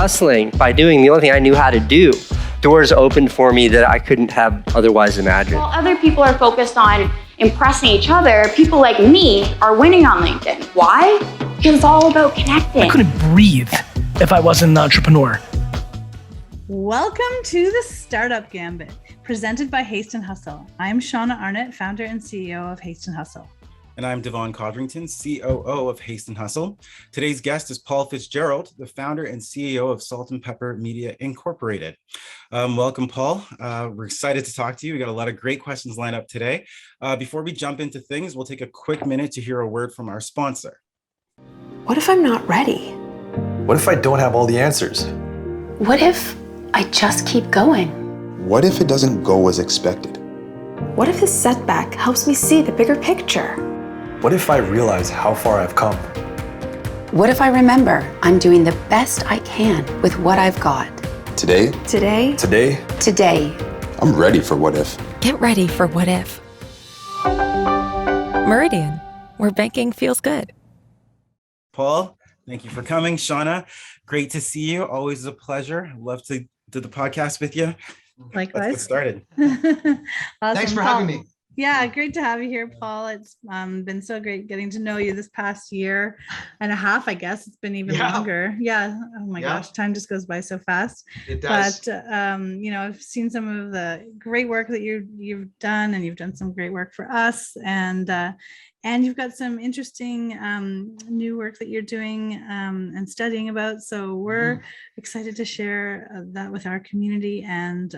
hustling, by doing the only thing I knew how to do, doors opened for me that I couldn't have otherwise imagined. While other people are focused on impressing each other, people like me are winning on LinkedIn. Why? Because it's all about connecting. I couldn't breathe if I wasn't an entrepreneur. Welcome to the Startup Gambit, presented by HASTE and Hustle. I'm SHAUNA Arnott, founder and CEO of HASTE and Hustle. And I'm DEVON, COO of HASTE and Hustle. Today's guest is Paul Fitzgerald, the founder and CEO of Salt and Pepper Media Incorporated. Welcome, Paul. We're excited to talk to you. We got a lot of great questions lined up today. Before we jump into things, we'll take a quick minute to hear a word from our sponsor. What if I'm not ready? What if I don't have all the answers? What if I just keep going? What if it doesn't go as expected? What if this setback helps me see the bigger picture? What if I realize how far I've come? What if I remember I'm doing the best I can with what I've got? Today, I'm ready for what if. Get ready for what if. Meridian, where banking feels good. Paul, thank you for coming. SHAUNA, great to see you. Always a pleasure. Love to do the podcast with you. Likewise. Let's get started. Awesome. Thanks for having me. Yeah, great to have you here, Paul. It's been so great getting to know you this past year and a half, I guess. It's been even longer. Yeah. Oh my gosh, time just goes by so fast. It does. But, I've seen some of the great work that you've done, and you've done some great work for us. And you've got some interesting new work that you're doing and studying about. So we're excited to share that with our community. And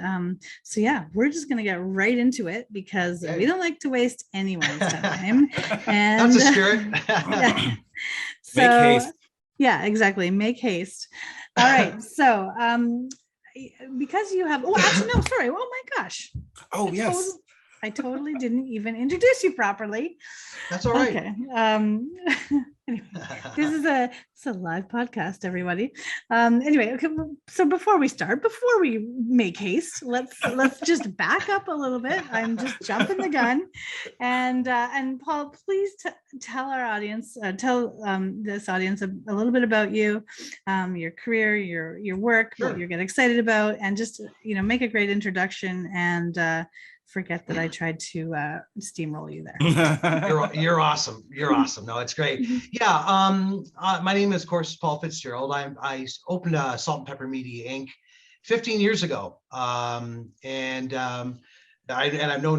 we're just going to get right into it because we don't like to waste anyone's time. And that's the spirit. So, make haste. Yeah, exactly. Make haste. All right. So because you have, oh my gosh. Oh, yes. I totally didn't even introduce you properly. That's all right. Okay. Anyway, this is a live podcast, everybody. Okay. So before we make haste, let's just back up a little bit. I'm just jumping the gun, and Paul, please tell our audience, this audience a little bit about you, your career, your work, what you get excited about, and just make a great introduction and. Forget that I tried to steamroll you there. You're awesome. You're awesome. No, it's great. Yeah. My name is, of course, Paul Fitzgerald. I opened Salt and Pepper Media Inc. 15 years ago. I've known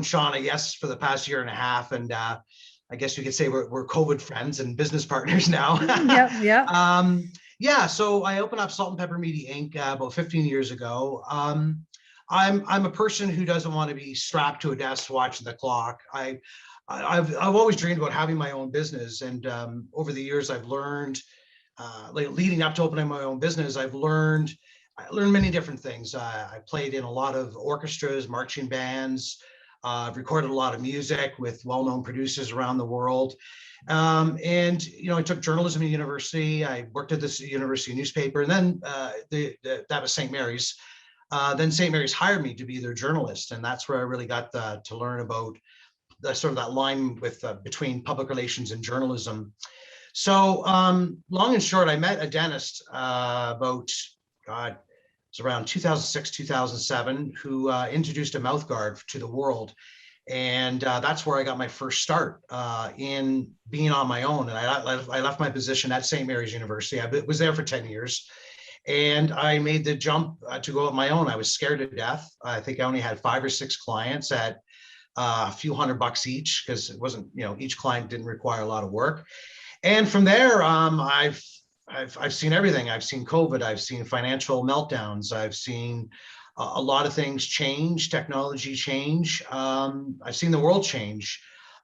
SHAUNA, for the past year and a half. And I guess you could say we're COVID friends and business partners now. So I opened up Salt and Pepper Media Inc. About 15 years ago. I'm a person who doesn't want to be strapped to a desk watching the clock. I've always dreamed about having my own business, and over the years I've learned, leading up to opening my own business, I learned many different things. I played in a lot of orchestras, marching bands. I've recorded a lot of music with well-known producers around the world. I took journalism at university. I worked at this university newspaper, and then that was St. Mary's. Then St. Mary's hired me to be their journalist, and that's where I really got to learn about the sort of that line between public relations and journalism. So long and short, I met a dentist it was around 2006, 2007, who introduced a mouth guard to the world. And that's where I got my first start in being on my own. And I left my position at St. Mary's University. I was there for 10 years. And I made the jump to go on my own. I was scared to death. I think I only had 5 or 6 clients at a few $100 each, because it wasn't, each client didn't require a lot of work. And from there, I've seen everything. I've seen COVID. I've seen financial meltdowns. I've seen a lot of things change, technology change. I've seen the world change.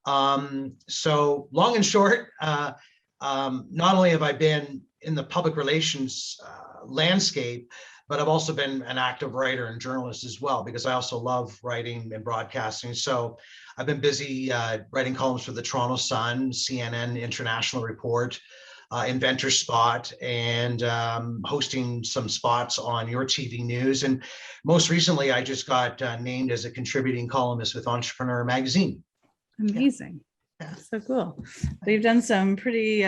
So long and short, not only have I been in the public relations landscape, but I've also been an active writer and journalist as well, because I also love writing and broadcasting. So I've been busy writing columns for the Toronto Sun, CNN International Report, Inventor Spot, and hosting some spots on your TV news. And most recently, I just got named as a contributing columnist with Entrepreneur Magazine. Amazing. Yeah. So cool. So you've done some pretty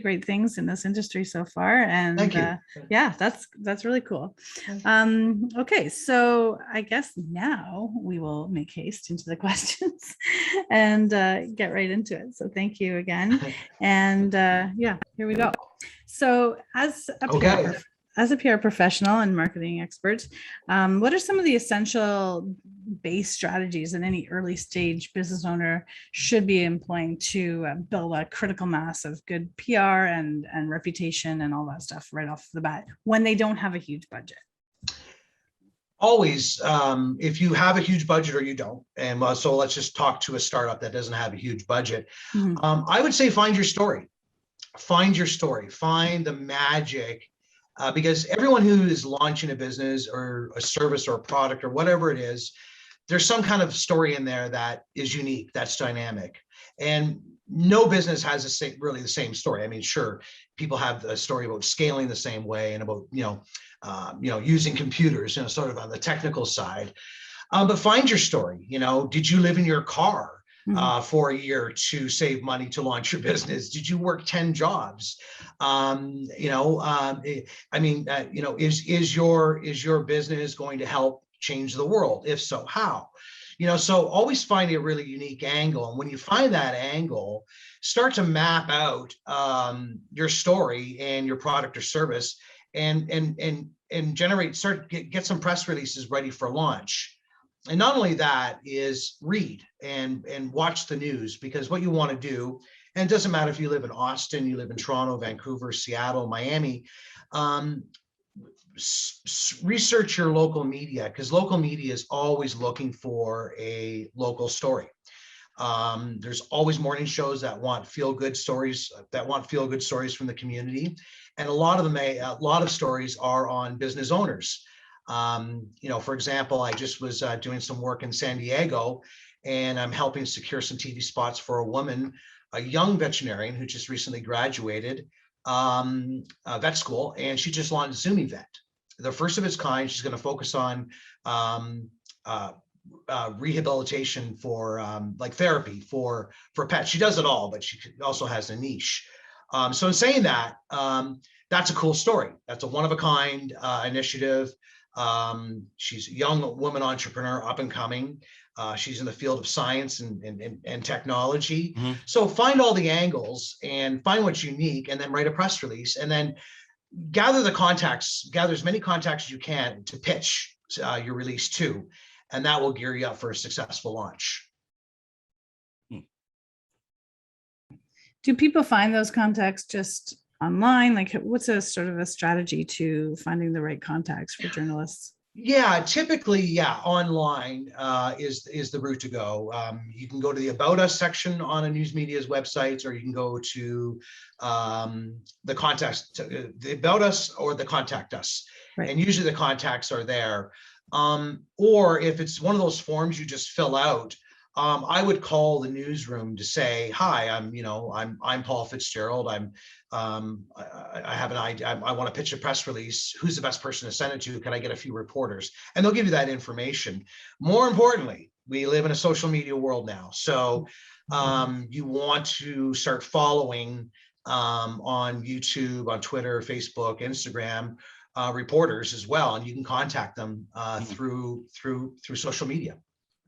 great things in this industry so far, and Thank you. yeah, that's really cool. Okay, so I guess now we will make haste into the questions and get right into it. So thank you again, and yeah, here we go. So as a PR professional and marketing expert, what are some of the essential base strategies that any early stage business owner should be employing to build a critical mass of good PR and reputation and all that stuff right off the bat when they don't have a huge budget? Always, if you have a huge budget or you don't, and so let's just talk to a startup that doesn't have a huge budget. I would say find your story. Find your story. Find the magic. Because everyone who is launching a business or a service or a product or whatever it is, there's some kind of story in there that is unique, that's dynamic. And no business has really the same story. I mean, sure, people have a story about scaling the same way and about, using computers, sort of on the technical side. But find your story. Did you live in your car for a year to save money to launch your business? Did you work 10 jobs? Is your business going to help change the world? If so, how? So always finding a really unique angle. And when you find that angle, start to map out your story and your product or service and get some press releases ready for launch. And not only that is read and watch the news, because what you want to do, and it doesn't matter if you live in Austin, you live in Toronto, Vancouver, Seattle, Miami, research your local media, because local media is always looking for a local story. There's always morning shows that want feel-good stories, from the community. And a lot of stories are on business owners. For example, I just was doing some work in San Diego, and I'm helping secure some TV spots for a woman, a young veterinarian who just recently graduated vet school, and she just launched Zoom event, the first of its kind. She's going to focus on rehabilitation for like therapy for pets. She does it all, but she also has a niche. So in saying that, that's a cool story. That's a one-of-a-kind initiative. She's a young woman entrepreneur, up and coming. She's in the field of science and technology. So find all the angles and find what's unique, and then write a press release, and then gather as many contacts as you can to pitch your release to, and that will gear you up for a successful launch. Do people find those contacts just online? Like, what's a sort of a strategy to finding the right contacts for journalists? Yeah, typically, online is the route to go. You can go to the About Us section on a news media's websites, or you can go to the About Us or the Contact Us. Right. And usually the contacts are there. Or if it's one of those forms you just fill out, I would call the newsroom to say, "Hi, I'm Paul Fitzgerald. I have an idea. I want to pitch a press release. Who's the best person to send it to? Can I get a few reporters?" And they'll give you that information. More importantly, we live in a social media world now, so you want to start following on YouTube, on Twitter, Facebook, Instagram, reporters as well, and you can contact them through social media.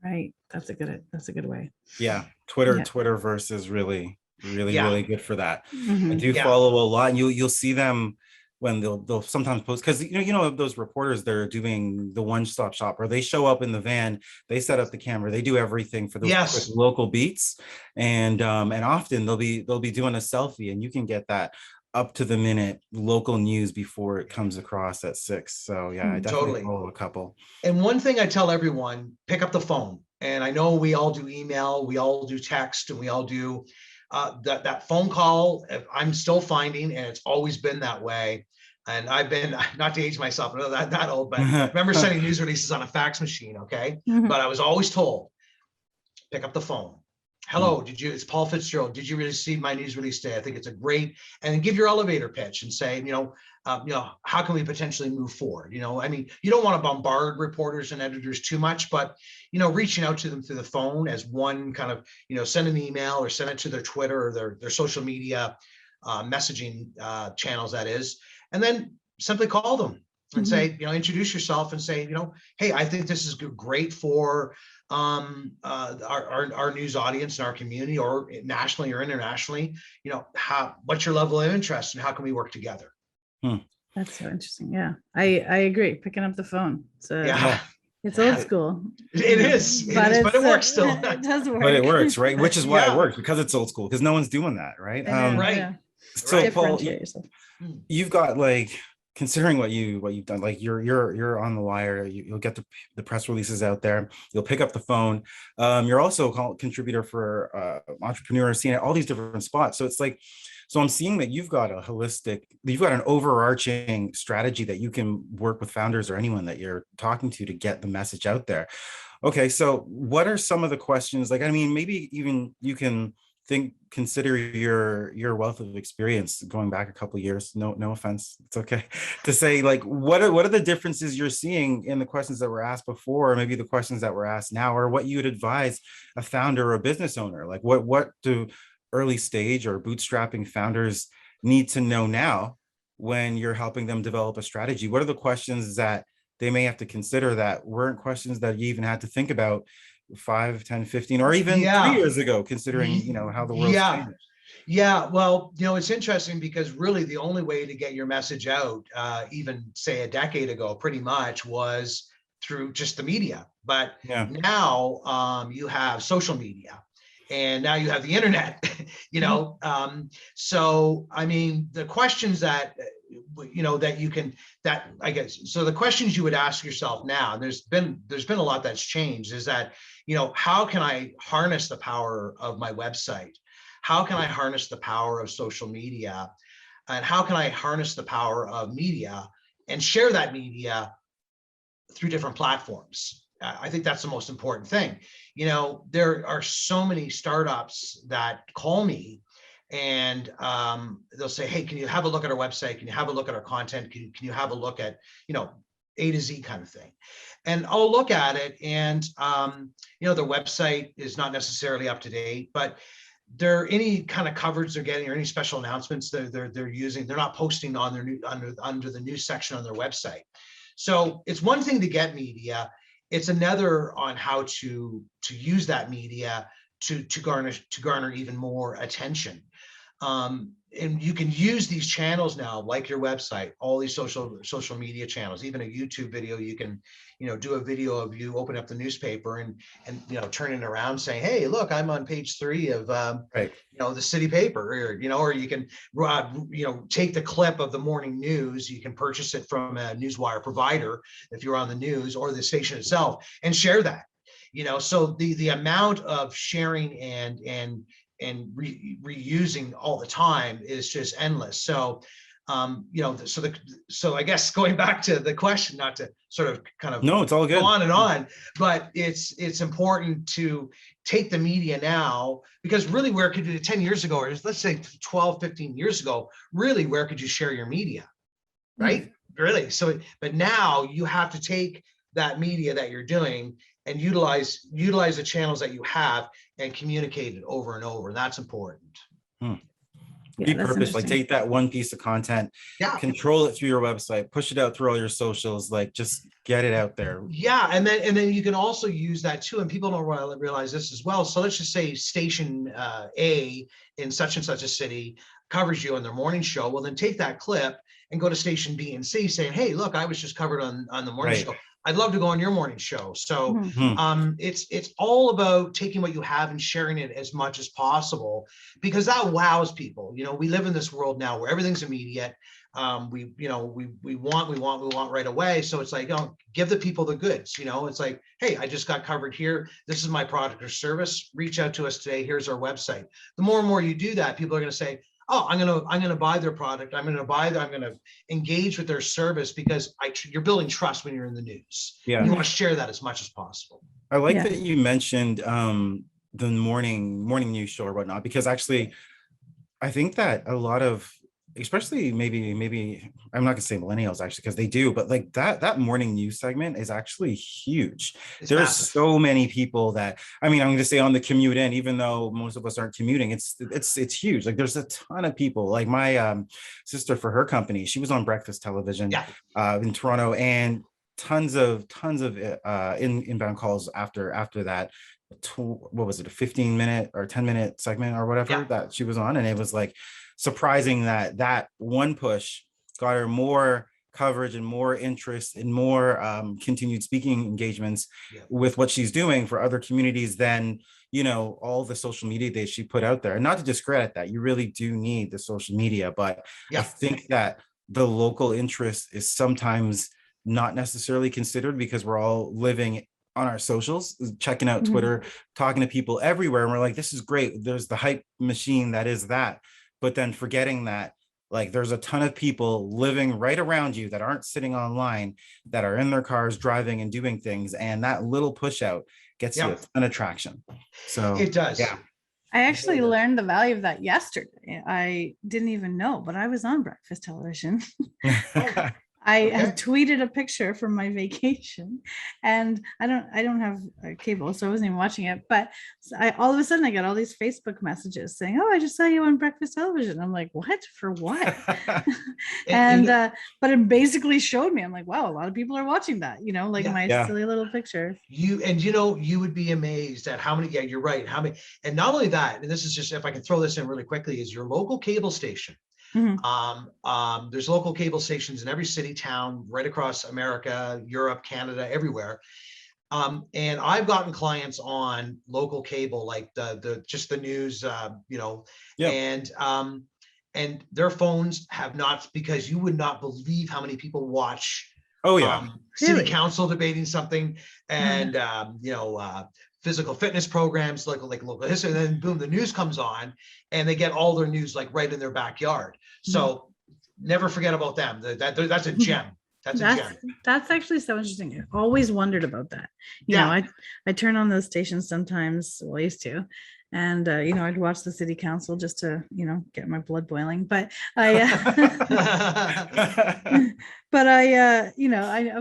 Right. That's a good way. Yeah. Twitterverse is really good for that. I do follow a lot, and you'll see them when they'll sometimes post, because those reporters, they're doing the one-stop shop, or they show up in the van, they set up the camera, they do everything for those quick local beats, and often they'll be doing a selfie, and you can get that up to the minute local news before it comes across at 6. So yeah, I definitely follow a couple. And one thing I tell everyone, pick up the phone. And I know we all do email, we all do text, and we all do that phone call. I'm still finding, and it's always been that way. And I've been, not to age myself, I'm not that old, but I remember sending news releases on a fax machine, okay? But I was always told, pick up the phone. hello, it's Paul Fitzgerald. Did you receive my news release today? I think it's a great, and then give your elevator pitch and say, how can we potentially move forward? I mean, you don't want to bombard reporters and editors too much, but, reaching out to them through the phone as one kind of, send an email or send it to their Twitter or their social media messaging channels, that is, and then simply call them and say, introduce yourself and say, hey, I think this is great for our news audience and our community, or nationally or internationally. What's your level of interest and how can we work together? That's so interesting. Yeah, I agree. Picking up the phone. It's old school. It is, but it works still. It does work. But it works, right? Which is why it works, because it's old school, because no one's doing that, right? Right. Yeah. So Paul, yourself. you've got, considering what you've done, you're on the wire, you'll get the press releases out there, you'll pick up the phone. You're also a contributor for Entrepreneur, seeing all these different spots. So it's so I'm seeing that you've got an overarching strategy that you can work with founders or anyone that you're talking to get the message out there. Okay, so what are some of the questions? Maybe even you can consider your wealth of experience going back a couple of years. No offense, it's okay to say, what are the differences you're seeing in the questions that were asked before, or maybe the questions that were asked now, or what you would advise a founder or a business owner? What do early stage or bootstrapping founders need to know now when you're helping them develop a strategy? What are the questions that they may have to consider that weren't questions that you even had to think about 5, 10, 15, or even 3 years ago, considering, how the world's changed? Yeah, well, it's interesting because really the only way to get your message out, even say a decade ago, pretty much was through just the media. But now you have social media, and now you have the internet, so, I mean, the questions that the questions you would ask yourself now, and there's been a lot that's changed, is that, how can I harness the power of my website? How can I harness the power of social media? And how can I harness the power of media and share that media through different platforms? I think that's the most important thing. There are so many startups that call me and they'll say, hey, can you have a look at our website? Can you have a look at our content? Can you have a look at, A to Z kind of thing? And I'll look at it, and their website is not necessarily up to date, but any kind of coverage they're getting or any special announcements they're using, they're not posting on their under the news section on their website. So it's one thing to get media. It's another on how to use that media to garner even more attention. And you can use these channels now, like your website, all these social media channels, even a YouTube video. You can, do a video of you open up the newspaper and turn it around saying, hey, look, I'm on page 3 of, the city paper, or you can, take the clip of the morning news. You can purchase it from a newswire provider if you're on the news, or the station itself, and share that. So the amount of sharing and reusing all the time is just endless. So, so I guess going back to the question, not to sort of kind of it's all good. Go on and on, but it's important to take the media now, because really where could you 10 years ago, or let's say 12, 15 years ago, really where could you share your media, right? Really. So, but now you have to take that media that you're doing and utilize the channels that you have and communicate it over and over. That's important. Repurpose, take that one piece of content, control it through your website, push it out through all your socials, just get it out there. Yeah, and then you can also use that too, and people don't realize this as well. So let's just say station A in such and such a city covers you on their morning show. Well, then take that clip and go to station B and C saying, hey, look, I was just covered on the morning show. I'd love to go on your morning show. So it's all about taking what you have and sharing it as much as possible, because that wows people. We live in this world now where everything's immediate. We want right away. So it's like, give the people the goods. It's like, hey, I just got covered here. This is my product or service. Reach out to us today. Here's our website. The more and more you do that, people are going to say, oh, I'm gonna buy their product. I'm gonna engage with their service, because you're building trust when you're in the news. Yeah, you want to share that as much as possible. I like that you mentioned the morning news show or whatnot, because actually I think that a lot of, especially maybe I'm not gonna say millennials actually, because they do, but like that morning news segment is actually huge. It's There's massive. so many people that, I mean, I'm gonna say on the commute in, even though most of us aren't commuting, it's huge. Like there's a ton of people. Like my sister, for her company, she was on breakfast television in Toronto, and tons of inbound calls after that. What was it, a 15-minute or 10-minute segment or whatever that she was on, and it was like surprising that one push got her more coverage and more interest and more continued speaking engagements with what she's doing for other communities than, you know, all the social media that she put out there. And not to discredit that, you really do need the social media, but I think that the local interest is sometimes not necessarily considered, because we're all living on our socials, checking out Twitter, talking to people everywhere, and we're like, this is great, there's the hype machine that is that, but then forgetting that like there's a ton of people living right around you that aren't sitting online, that are in their cars driving and doing things, and that little push out gets you a ton of traction. So it does. I actually learned the value of that yesterday. I didn't even know, but I was on breakfast television. I had tweeted a picture from my vacation, and I don't have cable, so I wasn't even watching it. But all of a sudden I got all these Facebook messages saying, "Oh, I just saw you on breakfast television." I'm like, "What? For what?" But it basically showed me. I'm like, "Wow, a lot of people are watching that." You know, like my silly little picture. You would be amazed at how many. Yeah, you're right. How many? And not only that, and this is just, if I can throw this in really quickly, is your local cable station. There's local cable stations in every city, town, right across America, Europe, Canada, everywhere. And I've gotten clients on local cable, like just the news, and their phones have not, because you would not believe how many people watch city council debating something, and physical fitness programs, like local history, and then boom, the news comes on, and they get all their news like right in their backyard. So never forget about them. That's a gem. That's a gem. That's actually so interesting. I always wondered about that. You know, I turn on those stations sometimes, well, I used to, and I'd watch the city council just to, get my blood boiling. But I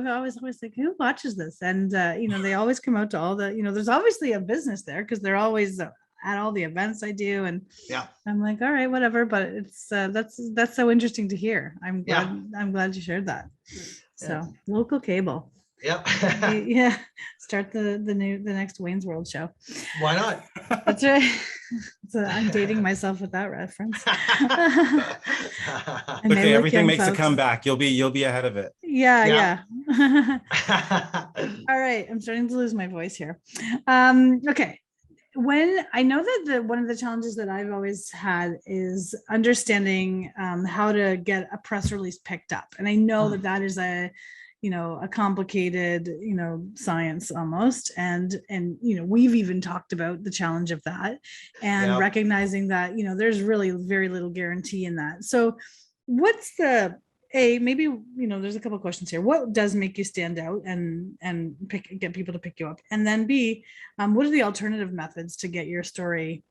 always like, who watches this? And they always come out to all the, there's obviously a business there, because they're always at all the events I do, and I'm like, all right, whatever. But it's that's so interesting to hear. I'm glad you shared that. So local cable. Start the next Wayne's World show. Why not? That's right. So I'm dating myself with that reference. Okay, everything makes a comeback. You'll be ahead of it. Yeah. All right, I'm starting to lose my voice here. Okay. When I know that one of the challenges that I've always had is understanding how to get a press release picked up, and I know that is a complicated science almost, and we've even talked about the challenge of that, and recognizing that there's really very little guarantee in that. So what's maybe there's a couple of questions here. What does make you stand out and get people to pick you up? And then B, what are the alternative methods to get your story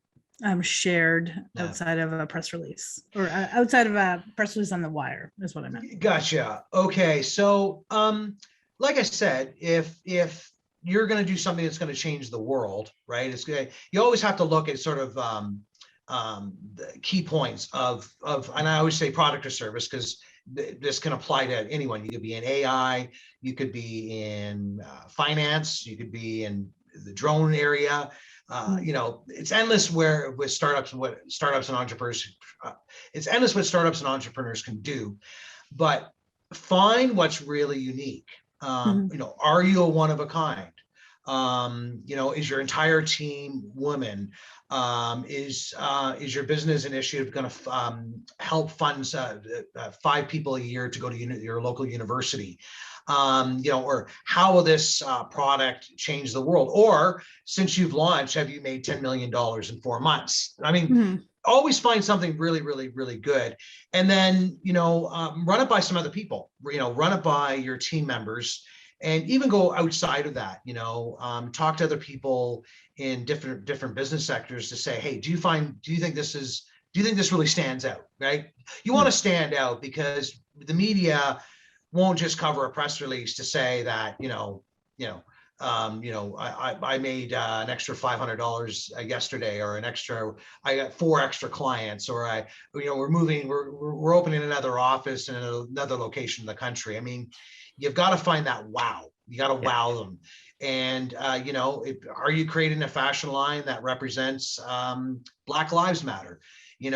shared outside of a press release, or outside of a press release on the wire is what I meant. Gotcha. Okay. So, like I said, if you're going to do something that's going to change the world, right? It's good. You always have to look at sort of the key points of, and I always say product or service, because this can apply to anyone. You could be in AI, you could be in finance, you could be in the drone area. It's endless with startups and what startups and entrepreneurs. It's endless what startups and entrepreneurs can do, but find what's really unique. Are you a one of a kind? Is your entire team women? Is your business initiative going to help fund 5 people a year to go to your local university? Or how will this product change the world? Or since you've launched, have you made $10 million in 4 months? I mean, always find something really, really, really good. And then, run it by some other people, run it by your team members, and even go outside of that, talk to other people in different business sectors to say, hey, do you think this really stands out, right? You want to stand out because the media won't just cover a press release to say that, I made an extra $500 yesterday, or I got 4 extra clients, or we're opening another office in another location in the country. I mean, you've got to find that wow. You got to wow them. And, are you creating a fashion line that represents Black Lives Matter? And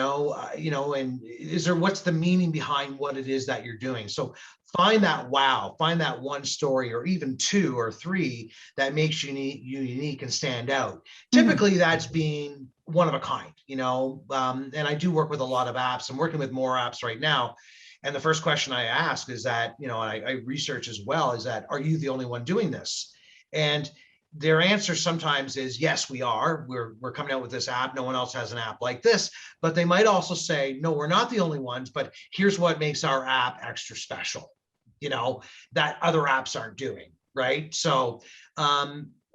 what's the meaning behind what it is that you're doing? So find that wow, find that one story, or even 2 or 3 that makes you unique and stand out. Typically that's being one of a kind, and I do work with a lot of apps. I'm working with more apps right now. And the first question I ask is that, I research as well, is that, are you the only one doing this? And their answer sometimes is, yes, we are. We're coming out with this app. No one else has an app like this. But they might also say, no, we're not the only ones, but here's what makes our app extra special, that other apps aren't doing, right? So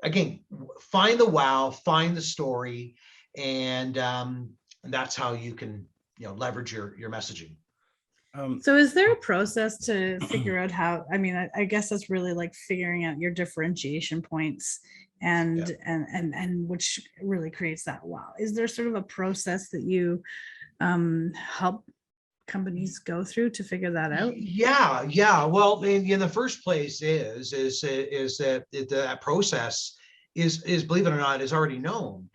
again, find the wow, find the story, and that's how you can, leverage your messaging. So is there a process to figure out how, I guess that's really like figuring out your differentiation points and which really creates that wow. Is there sort of a process that you help companies go through to figure that out? Yeah. Well, in the first place is that process is, believe it or not, is already known.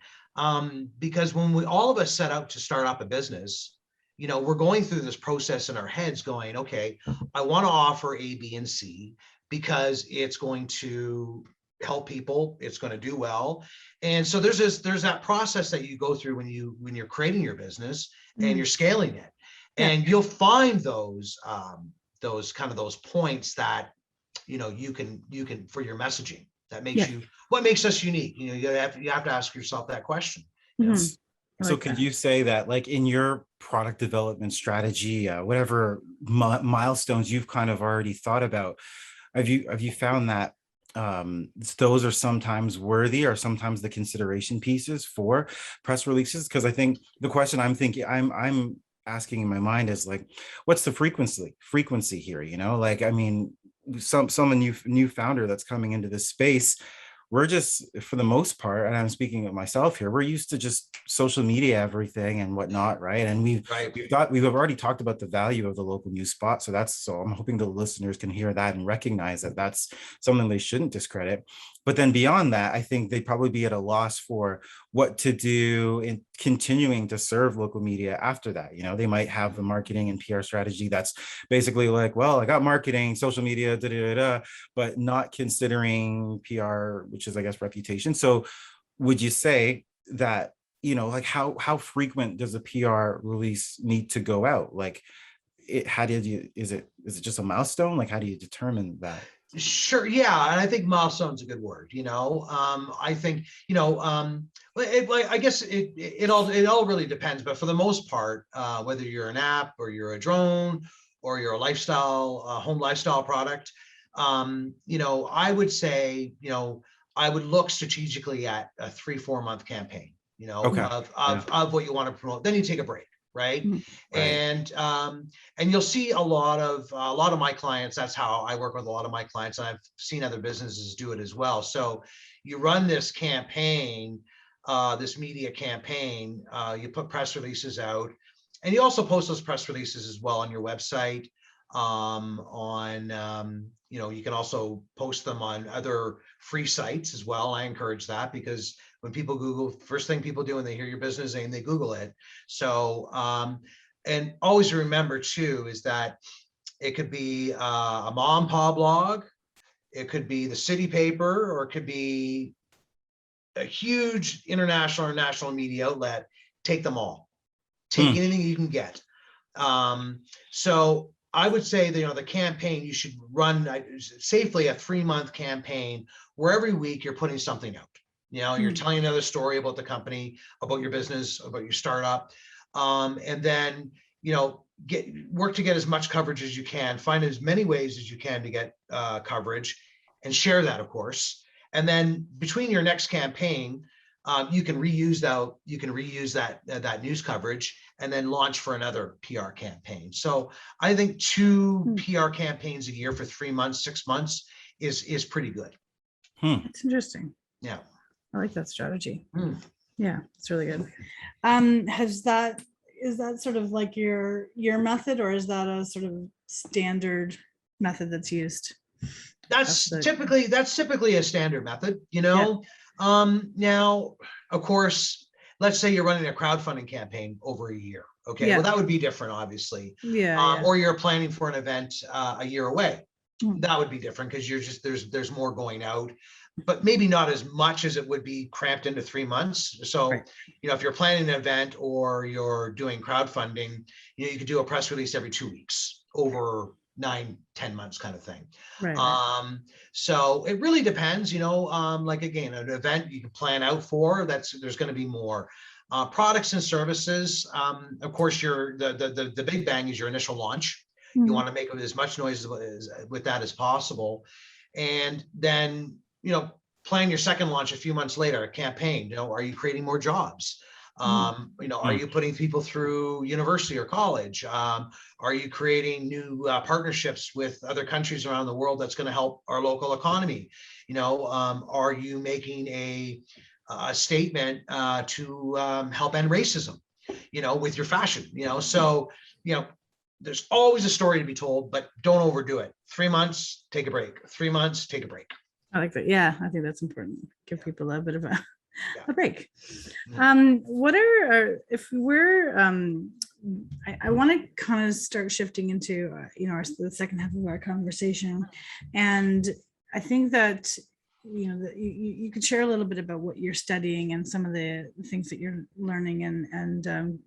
Because when all of us set out to start up a business, we're going through this process in our heads going, okay, I want to offer A, B, and C because it's going to help people, it's going to do well. And so there's that process that you go through when you're creating your business and you're scaling it. And you'll find those points that, you can for your messaging that makes you, what makes us unique? You have to ask yourself that question. Yes. So could you say that, like, in your product development strategy, whatever milestones you've kind of already thought about, have you found that those are sometimes worthy, or sometimes the consideration pieces for press releases? Because I think the question I'm asking in my mind is, like, what's the frequency here? Some new founder that's coming into this space, we're just, for the most part, and I'm speaking of myself here, we're used to just social media, everything and whatnot, right? And we've already talked about the value of the local news spot. So I'm hoping the listeners can hear that and recognize that that's something they shouldn't discredit. But then beyond that, I think they'd probably be at a loss for what to do in continuing to serve local media after that. They might have a marketing and PR strategy that's basically like, well, I got marketing, social media, but not considering PR, which is, I guess, reputation. So would you say that, like, how frequent does a PR release need to go out? Like, is it just a milestone? Like, how do you determine that? Sure. Yeah. And I think milestone's a good word. I think, I guess it all really depends, but for the most part, whether you're an app or you're a drone or you're a home lifestyle product, I would say, I would look strategically at a 3-4 month campaign, of what you want to promote. Then you take a break. Right. And you'll see a lot of my clients. That's how I work with a lot of my clients. And I've seen other businesses do it as well. So you run this campaign, this media campaign, you put press releases out, and you also post those press releases as well on your website. You can also post them on other free sites as well. I encourage that, because when people Google, first thing people do when they hear your business name, they Google it. So, and always remember too, is that it could be a mom and pop blog, it could be the city paper, or it could be a huge international or national media outlet. Take them all. Take anything you can get. So I would say that, the campaign, you should run safely a 3-month campaign where every week you're putting something out. You're telling another story about the company, about your business, about your startup. And then, work to get as much coverage as you can, find as many ways as you can to get coverage. and share that, of course. And then between your next campaign, you can reuse that news coverage and then launch for another PR campaign. So I think 2 PR campaigns a year for 3 months, 6 months is pretty good. It's interesting. Yeah. I like that strategy. Hmm. Yeah, it's really good. Is that sort of like your method, or is that a sort of standard method that's used? That's typically a standard method, you know. Now, of course, let's say you're running a crowdfunding campaign over a year. Okay, well, that would be different, obviously. Or you're planning for an event a year away. That would be different because you're just there's more going out, but maybe not as much as it would be cramped into 3 months. So, you know, if you're planning an event or you're doing crowdfunding, you know, you could do a press release every 2 weeks over 9-10 months kind of thing. So it really depends, you know, like again, an event you can plan out for, there's going to be more products and services. Of course, the big bang is your initial launch. You want to make as much noise with that as possible. And then, you know, plan your second launch a few months later, a campaign. You know, are you creating more jobs? You know, are you putting people through university or college? Are you creating new partnerships with other countries around the world that's going to help our local economy? You know, are you making a statement to help end racism, you know, with your fashion? You know, so, you know, there's always a story to be told, but don't overdo it. 3 months, take a break. 3 months, take a break. I like that. Yeah, I think that's important. Give people a bit of a break. What are if we're I want to kind of start shifting into you know, the second half of our conversation, and I think that you know that you could share a little bit about what you're studying and some of the things that you're learning and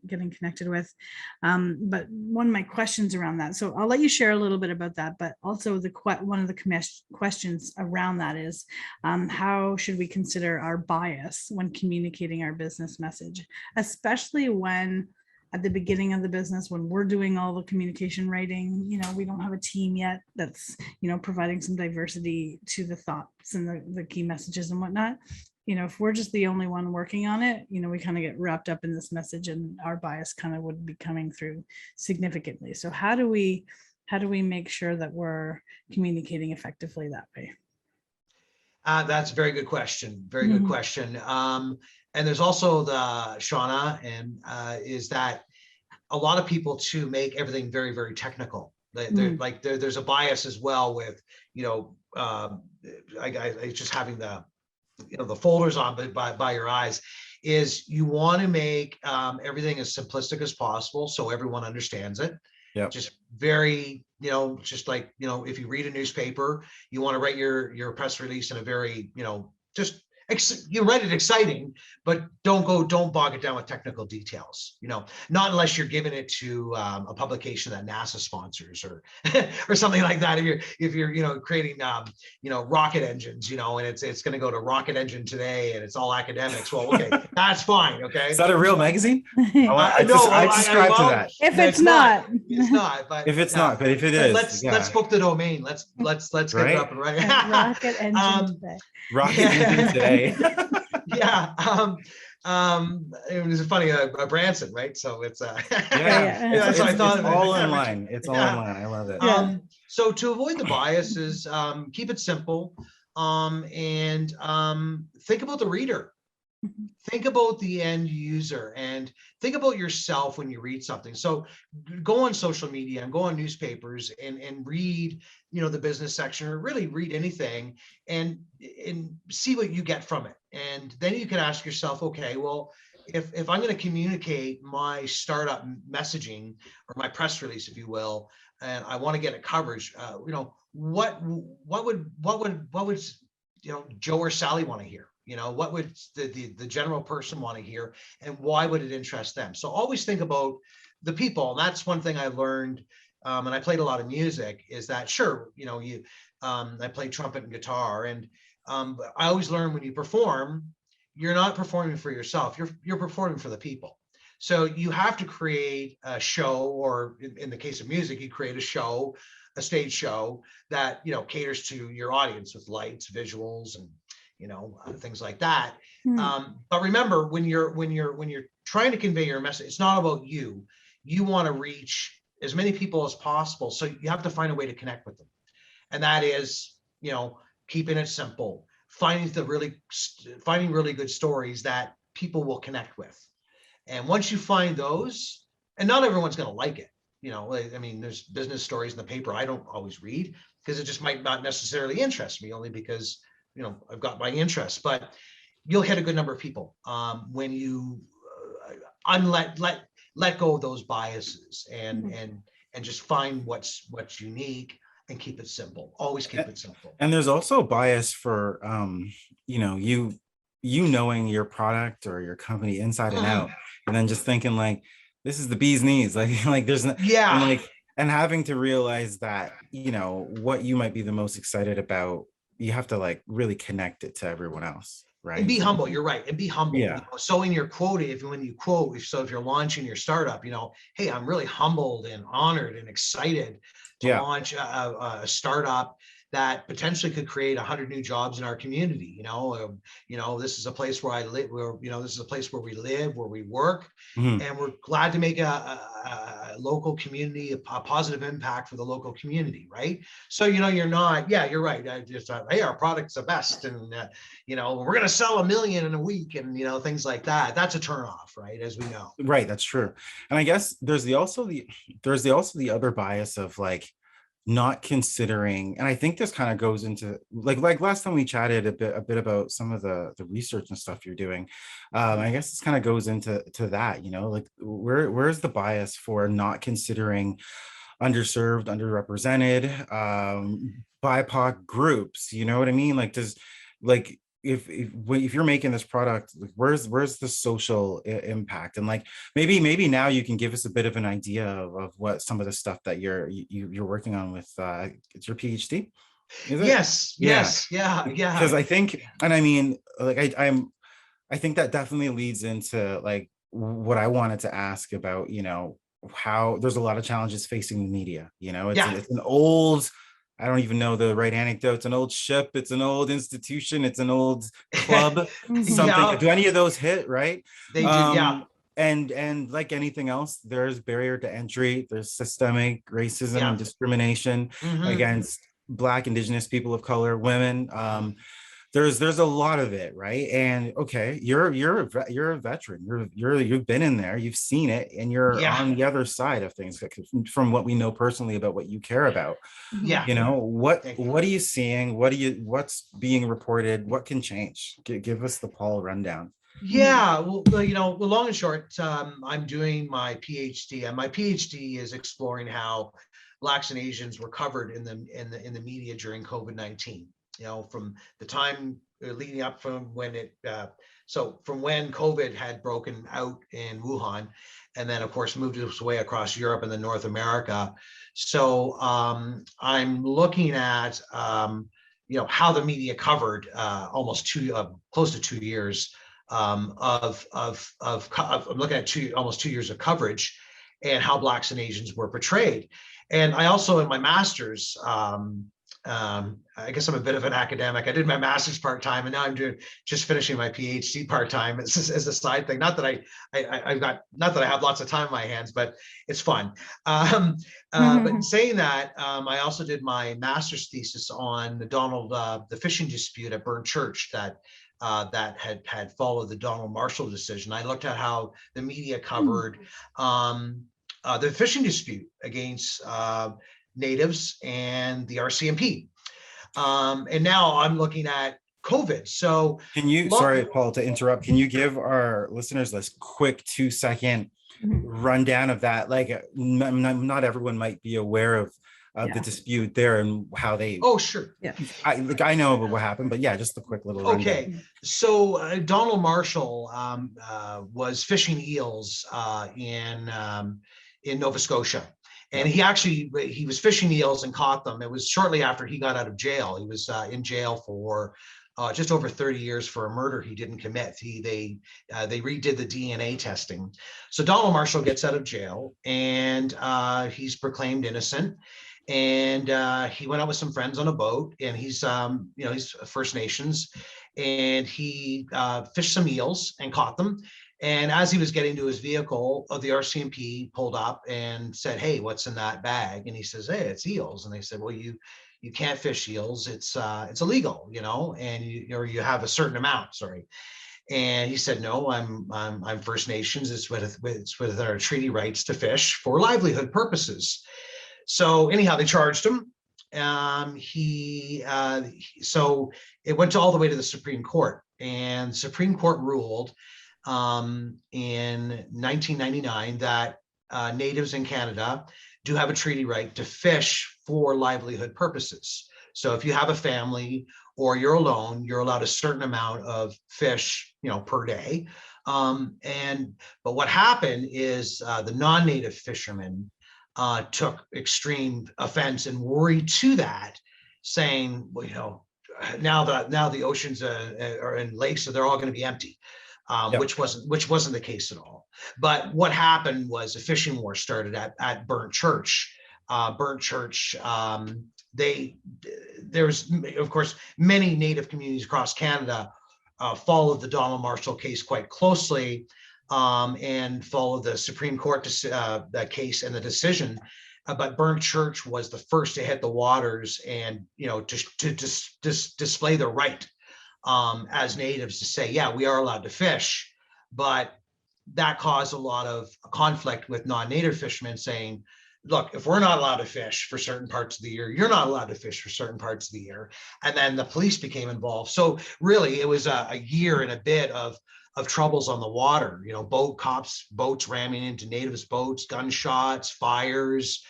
getting connected with. But one of my questions around that, so I'll let you share a little bit about that, but also one of the questions around that is how should we consider our bias when communicating our business message, especially when at the beginning of the business, when we're doing all the communication writing, you know, we don't have a team yet that's, you know, providing some diversity to the thoughts and the key messages and whatnot. You know, if we're just the only one working on it, you know, we kind of get wrapped up in this message and our bias kind of would be coming through significantly. So how do we make sure that we're communicating effectively that way? That's a very good question. Very good question. And there's also the SHAUNA, and is that a lot of people too make everything very, very technical. There's a bias as well with, you know, I just having the, you know, the folders on by your eyes, is you want to make everything as simplistic as possible so everyone understands it. Just very, you know, just like, you know, if you read a newspaper, you want to write your press release in a very, you know, just you write it exciting, but don't bog it down with technical details, you know, not unless you're giving it to a publication that NASA sponsors or or something like that. If you're you know, creating you know, rocket engines, you know, and it's going to go to Rocket Engine Today and it's all academics, well, okay, that's fine. Okay, Is that a real magazine? I subscribe to that. If it's not, it's not. But if it's not, but if it is, let's book the domain. Let's get it up and running. Rocket Engine Today. Rocket Engine Today. Yeah. It was funny, Branson, right? So it's it's all in line. It's all in line. I love it. So to avoid the biases, keep it simple, and think about the reader. Think about the end user and think about yourself when you read something. So go on social media and go on newspapers and read, you know, the business section, or really read anything and see what you get from it. And then you can ask yourself, okay, well, if I'm going to communicate my startup messaging or my press release, if you will, and I want to get a coverage, you know, what would you know, Joe or Sally want to hear? You know, what would the general person want to hear, and why would it interest them? So always think about the people. And that's one thing I learned, and I played a lot of music, is that sure, you know, I played trumpet and guitar, and I always learn when you perform, you're not performing for yourself, you're performing for the people. So you have to create a show, or in the case of music, you create a show a stage show that, you know, caters to your audience with lights, visuals, and, you know, things like that. But remember, when you're trying to convey your message, it's not about you. You want to reach as many people as possible. So you have to find a way to connect with them. And that is, you know, keeping it simple, finding really good stories that people will connect with. And once you find those, and not everyone's going to like it. You know, I mean, there's business stories in the paper I don't always read because it just might not necessarily interest me, only because, you know, I've got my interests. But you'll hit a good number of people when you let go of those biases and just find what's unique and keep it simple. Always keep it simple. And there's also bias for you know, you knowing your product or your company inside and out, and then just thinking like, this is the bee's knees, like there's no, and having to realize that, you know, what you might be the most excited about, you have to like really connect it to everyone else, right? And be humble. You're right. And be humble. Yeah. You know? So in your quote, if you're launching your startup, you know, hey, I'm really humbled and honored and excited to launch a startup that potentially could create 100 new jobs in our community. You know, this is a place where I live, this is a place where we live, where we work, and we're glad to make a local community, a positive impact for the local community, right? So, you know, you're not, you're right. I just thought, hey, our product's the best, and you know, we're going to sell 1 million in a week, and you know, things like that. That's a turnoff, right? As we know. Right, that's true. And I guess there's also the other bias of like not considering, and I think this kind of goes into like last time we chatted a bit about some of the research and stuff you're doing. I guess this kind of goes into that, you know, like where's the bias for not considering underserved, underrepresented, BIPOC groups, you know what I mean? Like, does like if you're making this product, like where's the social impact? And like maybe now you can give us a bit of an idea of what some of the stuff that you're working on with it's your PhD. Yes. Because I think, and I mean, like I think that definitely leads into like what I wanted to ask about, you know, how there's a lot of challenges facing the media. You know, it's an old, I don't even know the right anecdote. It's an old ship. It's an old institution. It's an old club. Something. Do any of those hit? Right. They do. Yeah. And like anything else, there's barrier to entry. There's systemic racism and discrimination against Black, Indigenous people of color, women. There's a lot of it, right? And okay, you're a veteran. You've been in there, you've seen it, and you're on the other side of things from what we know personally about what you care about. Yeah. You know, what are you seeing? What's being reported? What can change? Give us the Paul rundown. Yeah, well, you know, long and short, I'm doing my PhD, and my PhD is exploring how Blacks and Asians were covered in the media during COVID-19. You know, from the time leading up from when from when COVID had broken out in Wuhan, and then of course moved its way across Europe and then North America. So I'm looking at you know, how the media covered almost close to 2 years I'm looking at almost 2 years of coverage, and how Blacks and Asians were portrayed. And I also, in my master's, I guess I'm a bit of an academic. I did my master's part-time, and now I'm just finishing my PhD part-time as a side thing. Not that I have lots of time on my hands, but it's fun. But in saying that, I also did my master's thesis on the fishing dispute at Burn Church that had followed the Donald Marshall decision. I looked at how the media covered the fishing dispute against Natives and the RCMP. And now I'm looking at COVID. So can you, sorry, Paul, to interrupt, can you give our listeners this quick 2-second rundown of that? Like not everyone might be aware of the dispute there and how they. Oh, sure. Yeah. I know about what happened, but yeah, just a quick little rundown. Okay. So Donald Marshall was fishing eels in Nova Scotia. And he was fishing eels and caught them. It was shortly after he got out of jail. He was in jail for just over 30 years for a murder he didn't commit. They redid the DNA testing. So Donald Marshall gets out of jail, and he's proclaimed innocent. And he went out with some friends on a boat, and he's First Nations, and he fished some eels and caught them. And as he was getting to his vehicle, the RCMP pulled up and said, "Hey, what's in that bag?" And he says, "Hey, it's eels." And they said, "Well, you can't fish eels. It's illegal, and you have a certain amount." Sorry. And he said, "No, I'm First Nations. It's with our treaty rights to fish for livelihood purposes." So anyhow, they charged him. So it went all the way to the Supreme Court, and the Supreme Court ruled in 1999 that natives in Canada do have a treaty right to fish for livelihood purposes. So if you have a family or you're alone, you're allowed a certain amount of fish, per day. But what happened is the non-native fishermen took extreme offense and worry to that, saying, well, now the oceans are in lakes, so they're all going to be empty, which wasn't the case at all. But what happened was a fishing war started at Burnt Church. There's of course many Native communities across Canada followed the Donald Marshall case quite closely. And followed the Supreme Court that case and the decision. But Burnt Church was the first to hit the waters and to display their right as natives to say, yeah, we are allowed to fish. But that caused a lot of conflict with non-native fishermen saying, look, if we're not allowed to fish for certain parts of the year, you're not allowed to fish for certain parts of the year. And then the police became involved. So really, it was a year and a bit of troubles on the water, boats ramming into natives' boats, gunshots, fires,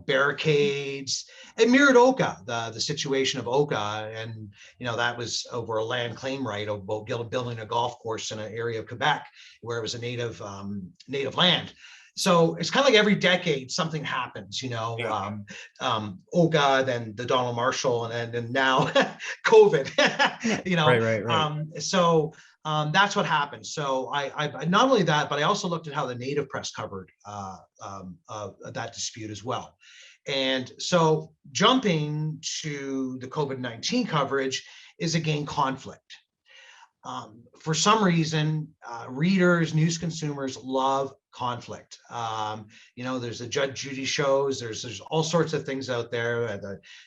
barricades, and mirrored Oka, the situation of Oka. And, that was over a land claim right about building a golf course in an area of Quebec where it was a native land. So it's kind of like every decade something happens, Oka, then the Donald Marshall, and now COVID, Right. So that's what happened. So I not only that, but I also looked at how the native press covered that dispute as well. And so jumping to the COVID-19 coverage is again conflict. For some reason, readers, news consumers love conflict. There's the Judge Judy shows, there's all sorts of things out there,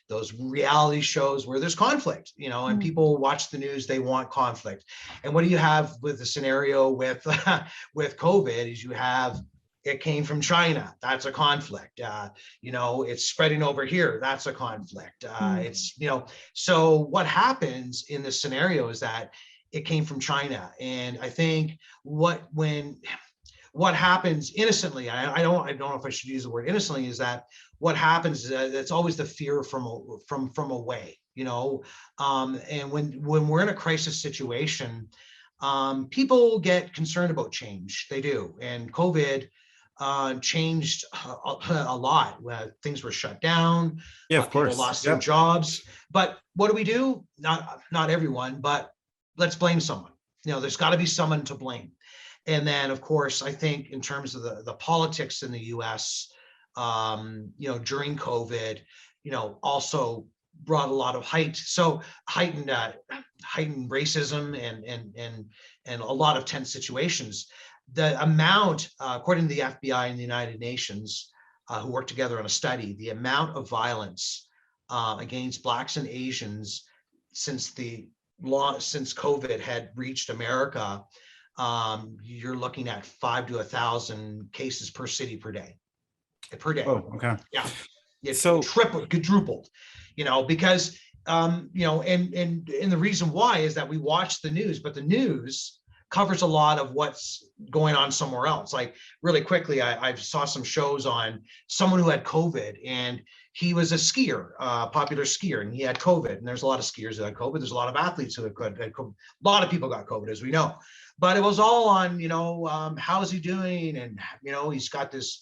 those reality shows where there's conflict, and people watch the news, they want conflict. And what do you have with the scenario with COVID is you have, it came from China, that's a conflict. It's spreading over here, that's a conflict. So what happens in this scenario is that it came from China. And I think what happens innocently, I don't know if I should use the word innocently, is that what happens is it's always the fear from away, and when we're in a crisis situation, people get concerned about change. They do. And COVID changed a lot. Things were shut down. Yeah, of course. People lost their jobs. But what do? Not everyone, but let's blame someone. There's got to be someone to blame. And then, of course, I think in terms of the politics in the U.S., during COVID, also brought a lot of heightened racism and a lot of tense situations. The amount, according to the FBI and the United Nations, who worked together on a study, the amount of violence against Blacks and Asians since COVID had reached America, you're looking at 5 to 1,000 cases per city per day. Oh, okay. Yeah. It's quadrupled, because, and the reason why is that we watch the news, but the news covers a lot of what's going on somewhere else. Like really quickly, I saw some shows on someone who had COVID, and he was a skier, popular skier, and he had COVID. And there's a lot of skiers who had COVID. There's a lot of athletes who had COVID. A lot of people got COVID, as we know. But it was all on, how's he doing? And, he's got this,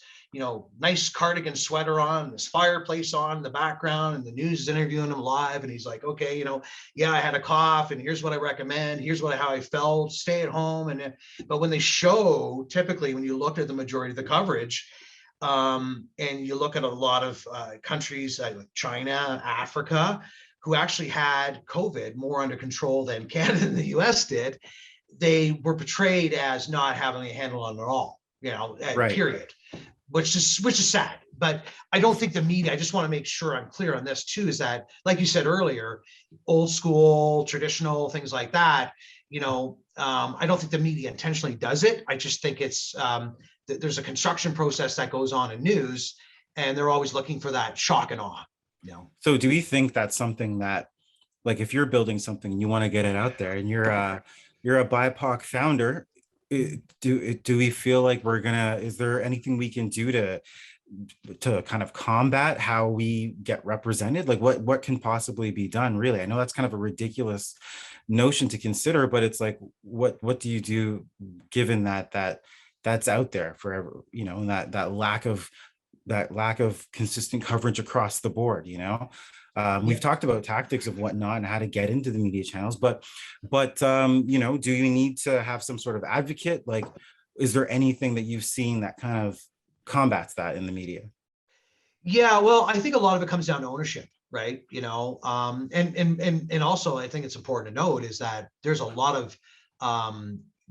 nice cardigan sweater on, this fireplace on in the background, and the news is interviewing him live. And he's like, okay, yeah, I had a cough, and here's what I recommend. Here's how I felt. Stay at home. But when they show, typically, when you look at the majority of the coverage, And you look at a lot of countries like China, Africa, who actually had COVID more under control than Canada and the US did. They were portrayed as not having a handle on it all, Right. period, which is sad. But I don't think the media, I just want to make sure I'm clear on this too, is that, like you said earlier, old school, traditional, things like that, I don't think the media intentionally does it. I just think it's, there's a construction process that goes on in news, and they're always looking for that shock and awe. So do we think that's something that, like, if you're building something and you want to get it out there, and you're a BIPOC founder, do we feel like is there anything we can do to kind of combat how we get represented? Like, what can possibly be done, really? I know that's kind of a ridiculous notion to consider, but it's like, what do you do given that's out there forever, and that lack of consistent coverage across the board, We've talked about tactics of whatnot and how to get into the media channels, but do you need to have some sort of advocate? Like, is there anything that you've seen that kind of combats that in the media? Yeah, well, I think a lot of it comes down to ownership, right? And also I think it's important to note is that there's a lot of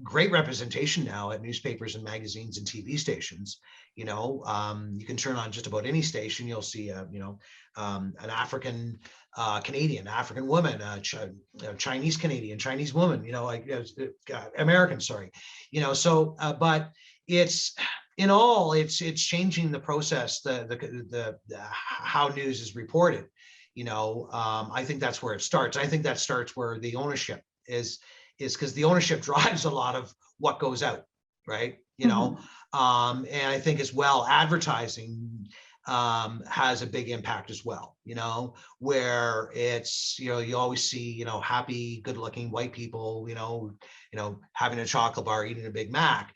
great representation now at newspapers and magazines and TV stations. You can turn on just about any station, you'll see an African Canadian, African woman, Chinese Canadian, Chinese woman, American, sorry, but it's in all, it's changing the process, the how news is reported. I think that's where it starts. I think that starts where the ownership is because the ownership drives a lot of what goes out, right? And I think as well, advertising has a big impact as well, where it's, you always see, happy, good looking white people, having a chocolate bar, eating a Big Mac,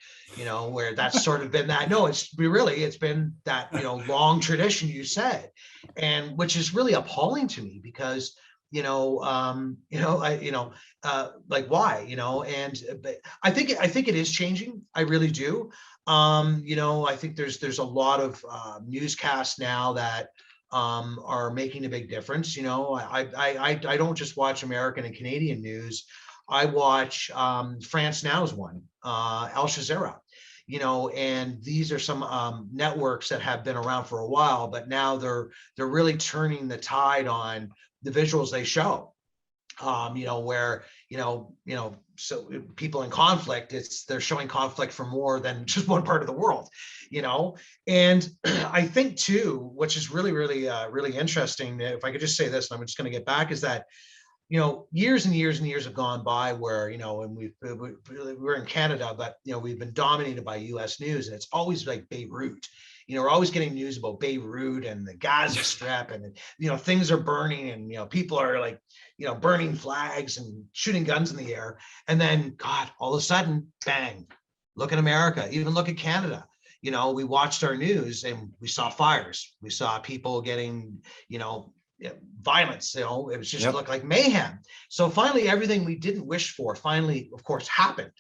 where that's sort of been that, no, it's been that, long tradition, you said, and which is really appalling to me because, like why, but I think it is changing. I really do. I think there's a lot of newscasts now that are making a big difference. I don't just watch American and Canadian news. I watch France Now's one, Al Jazeera, and these are some networks that have been around for a while, but now they're really turning the tide on the visuals they show. Where, so people in conflict, they're showing conflict for more than just one part of the world, and I think too, which is really, really, really interesting, if I could just say this, and I'm just going to get back, is that, years and years and years have gone by where, and we're in Canada, but, we've been dominated by US news, and it's always like Beirut. We're always getting news about Beirut and the Gaza Strip, and things are burning, and people are like, burning flags and shooting guns in the air, and then God, all of a sudden, bang! Look at America, even look at Canada. We watched our news and we saw fires, we saw people getting, violence. It was just looked like mayhem. So finally, everything we didn't wish for finally, of course, happened.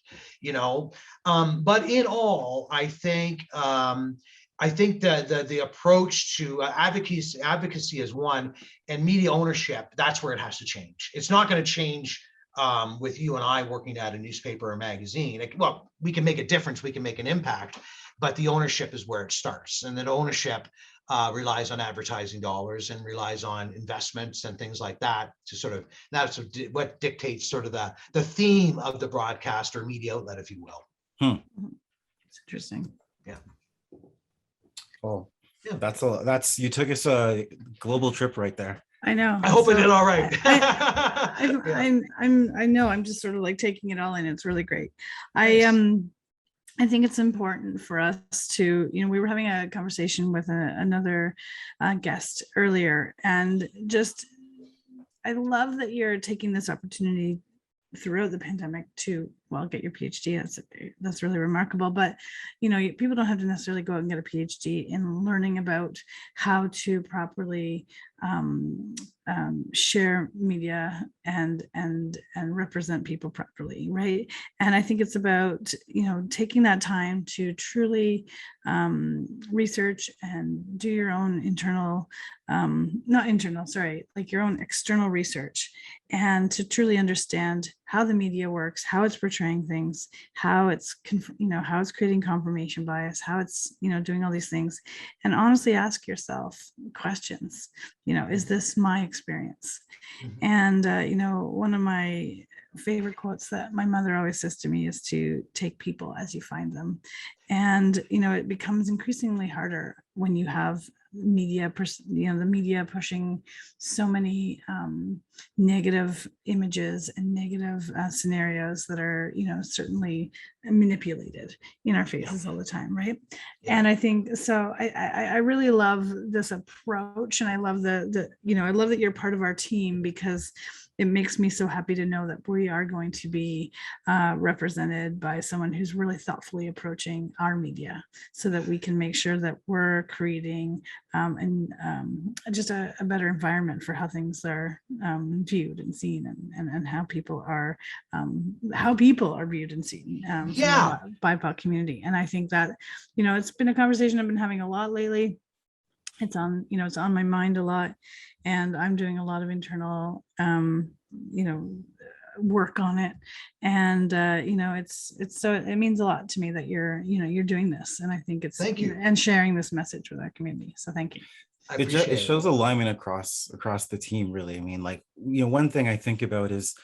But in all, I think the approach to advocacy is one, and media ownership, that's where it has to change. It's not going to change with you and I working at a newspaper or magazine. Well, we can make a difference, we can make an impact, but the ownership is where it starts. And that ownership relies on advertising dollars and relies on investments and things like that that's what dictates sort of the theme of the broadcast or media outlet, if you will. It's interesting. Yeah. Oh, yeah. That's you took us a global trip right there. I know. I hope I did all right. I know. I'm just sort of like taking it all in. It's really great. Nice. I think it's important for us to, we were having a conversation with another guest earlier, and I love that you're taking this opportunity throughout the pandemic to well, get your PhD. That's really remarkable. But, people don't have to necessarily go out and get a PhD in learning about how to properly share media and represent people properly, right? And I think it's about taking that time to truly research and do your own your own external research, and to truly understand how the media works, how it's portraying things, how it's how it's creating confirmation bias, how it's doing all these things, and honestly ask yourself questions. Is this my experience? And one of my favorite quotes that my mother always says to me is to take people as you find them. And it becomes increasingly harder when you have the media pushing so many negative images and negative scenarios that are certainly manipulated in our faces all the time, right? And I think so. I really love this approach, and I love I love that you're part of our team, because it makes me so happy to know that we are going to be represented by someone who's really thoughtfully approaching our media, so that we can make sure that we're creating just a better environment for how things are viewed and seen, and how people are viewed and seen from the BIPOC community. And I think that it's been a conversation I've been having a lot lately. It's on my mind a lot, and I'm doing a lot of internal work on it. And it's so it means a lot to me that you're doing this, and I think it's thank you, and sharing this message with our community. So thank you. It shows alignment across the team, really. I mean, one thing I think about is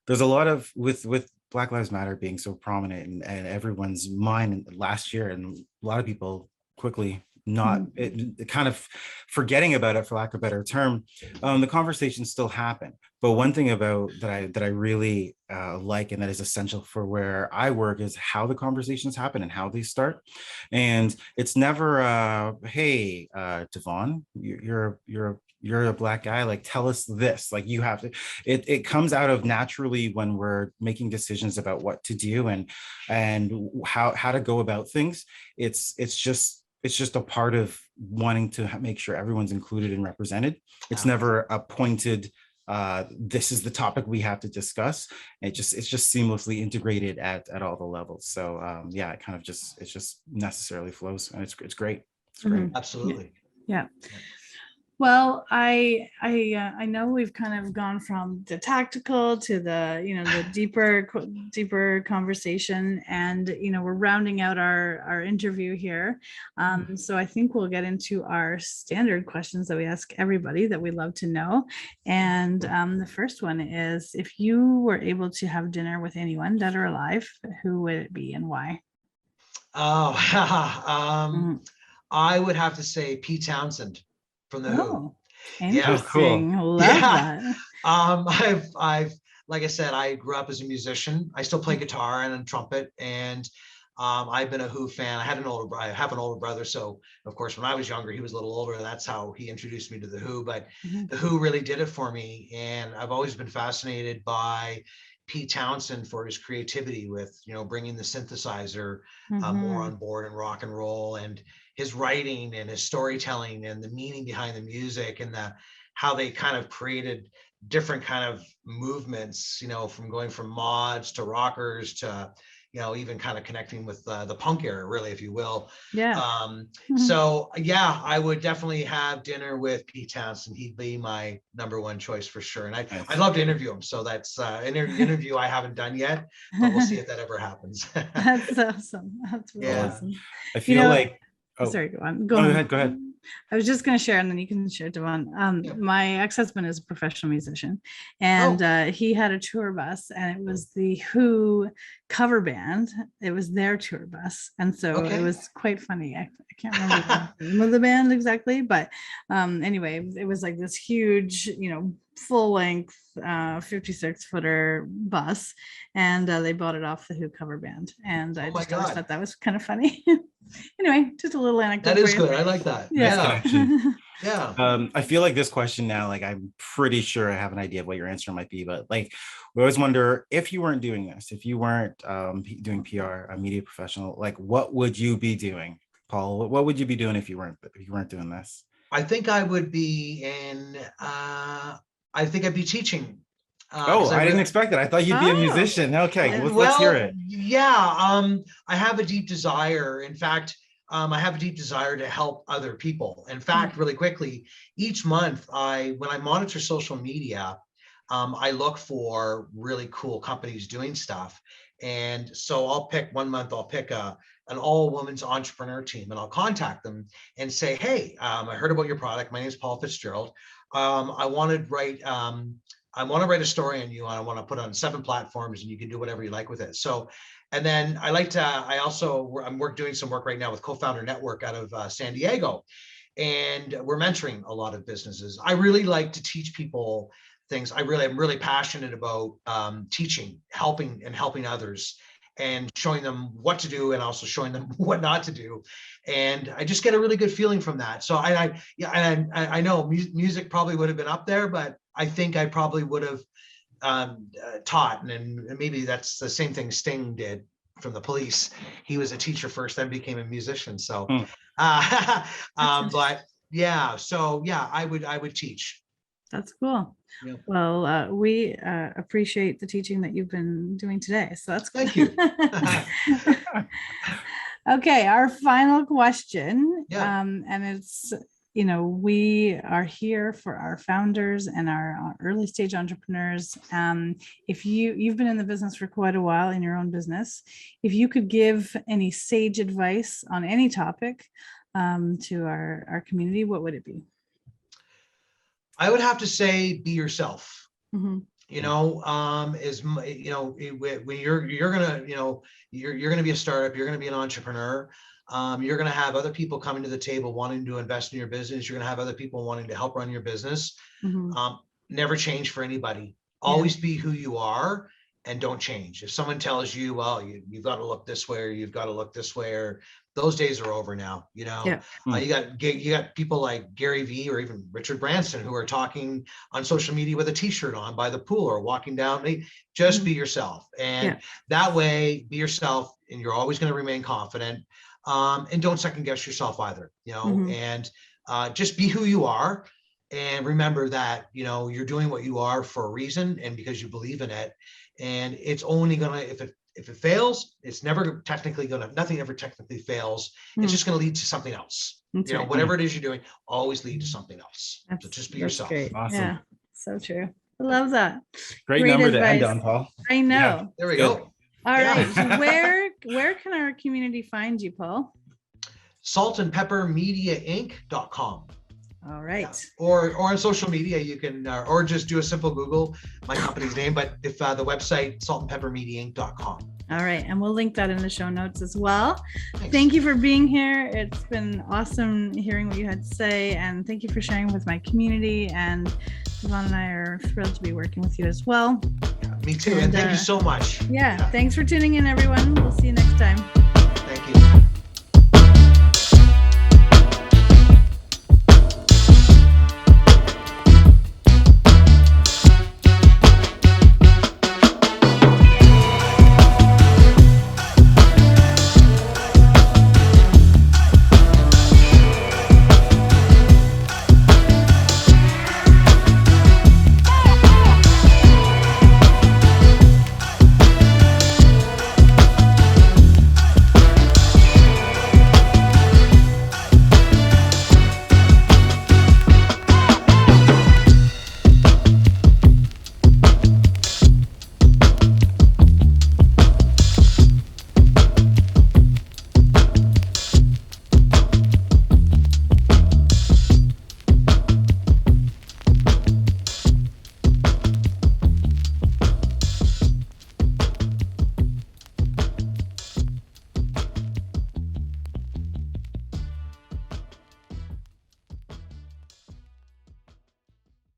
there's a lot of with Black Lives Matter being so prominent and everyone's mind last year, and a lot of people quickly kind of forgetting about it, for lack of a better term. The conversations still happen, but one thing about that I really like, and that is essential for where I work, is how the conversations happen and how they start. And it's never hey, DEVON, you're a Black guy, like, tell us this, like, you have to. It comes out of naturally when we're making decisions about what to do and how to go about things. It's just a part of wanting to make sure everyone's included and represented. It's never a pointed, this is the topic we have to discuss. It's just seamlessly integrated at all the levels. So it kind of just necessarily flows, and it's great. It's great. Absolutely. Yeah. Well, I know we've kind of gone from the tactical to the deeper conversation, and we're rounding out our interview here. So I think we'll get into our standard questions that we ask everybody that we love to know. And the first one is, if you were able to have dinner with anyone, dead or alive, who would it be and why? I would have to say Pete Townsend from the Who. Interesting. Yeah. Love that. I've like I said, I grew up as a musician. I still play guitar and a trumpet, and I've been a Who fan. I have an older brother, so of course when I was younger, he was a little older. That's how he introduced me to the Who. But the Who really did it for me, and I've always been fascinated by Pete Townsend for his creativity with bringing the synthesizer more on board in rock and roll, and his writing and his storytelling and the meaning behind the music, and how they kind of created different kind of movements, from going from mods to rockers to even kind of connecting with the punk era, really, if you will. So yeah, I would definitely have dinner with Pete Townsend. He'd be my number one choice for sure. And I'd love to interview him. So that's an interview I haven't done yet, but we'll see if that ever happens. That's awesome. That's really awesome. I feel like, sorry, go on. Go ahead. I was just going to share, and then you can share, DEVON. My ex-husband is a professional musician, and he had a tour bus, and it was the Who cover band. It was their tour bus, and so it was quite funny. I can't remember the name of the band exactly, but anyway, it was like this huge, full length 56 footer bus, and they bought it off the Who cover band, and I just always thought that was kind of funny. Anyway, just a little anecdote. That is good. I like that. Yeah. Yeah. I feel like this question now, like I'm pretty sure I have an idea of what your answer might be, but like we always wonder, if you weren't doing this, if you weren't doing PR, a media professional, like what would you be doing, Paul? What would you be doing if you weren't doing this? I think I would be I think I'd be teaching. I didn't expect that. I thought you'd be a musician. Okay, let's hear it. Yeah, I have a deep desire. In fact, I have a deep desire to help other people. In fact, really quickly, each month when I monitor social media, I look for really cool companies doing stuff. And so I'll pick one month, I'll pick an all-women's entrepreneur team, and I'll contact them and say, hey, I heard about your product. My name is Paul Fitzgerald. I want to write a story on you, and I want to put it on 7 platforms, and you can do whatever you like with it. So, and then I'm doing some work right now with Co-Founder Network out of San Diego, and we're mentoring a lot of businesses. I really like to teach people things. I'm really passionate about teaching, helping others, and showing them what to do, and also showing them what not to do. And I just get a really good feeling from that. So I know music probably would have been up there, but I think I probably would have taught, and maybe that's the same thing Sting did from the Police. He was a teacher first, then became a musician. So, but yeah, so yeah, I would teach. That's cool. Yeah. Well, we appreciate the teaching that you've been doing today. So that's Thank you. Okay, our final question. Yeah. And it's, we are here for our founders and our early stage entrepreneurs. If you've been in the business for quite a while in your own business, if you could give any sage advice on any topic to our community, what would it be? I would have to say, be yourself. Mm-hmm. When you're gonna be a startup, you're gonna be an entrepreneur. You're gonna have other people coming to the table wanting to invest in your business. You're gonna have other people wanting to help run your business. Mm-hmm. Never change for anybody. Always be who you are, and don't change. If someone tells you, well, you've got to look this way, or you've got to look this way, or those days are over now. You got people like Gary Vee or even Richard Branson who are talking on social media with a t-shirt on by the pool or walking down. Just be yourself, and that way, be yourself, and you're always going to remain confident. And don't second guess yourself either. And just be who you are, and remember that you're doing what you are for a reason, and because you believe in it. And it's only gonna, if it fails, it's never technically nothing ever technically fails. It's just gonna lead to something else. Right. Whatever it is you're doing, always lead to something else. So just be yourself. Great. Awesome. Yeah, so true. I love that. Great number advice. to end on, Paul. I know. Yeah. There we go. All right. So where can our community find you, Paul? saltandpeppermediainc.com. All right. Yeah. Or on social media, you can, or just do a simple Google, my company's name, but if the website, saltandpeppermediainc.com. All right. And we'll link that in the show notes as well. Thanks. Thank you for being here. It's been awesome hearing what you had to say. And thank you for sharing with my community. And Devon and I are thrilled to be working with you as well. Me too. And thank you so much. Yeah. Thanks for tuning in, everyone. We'll see you next time.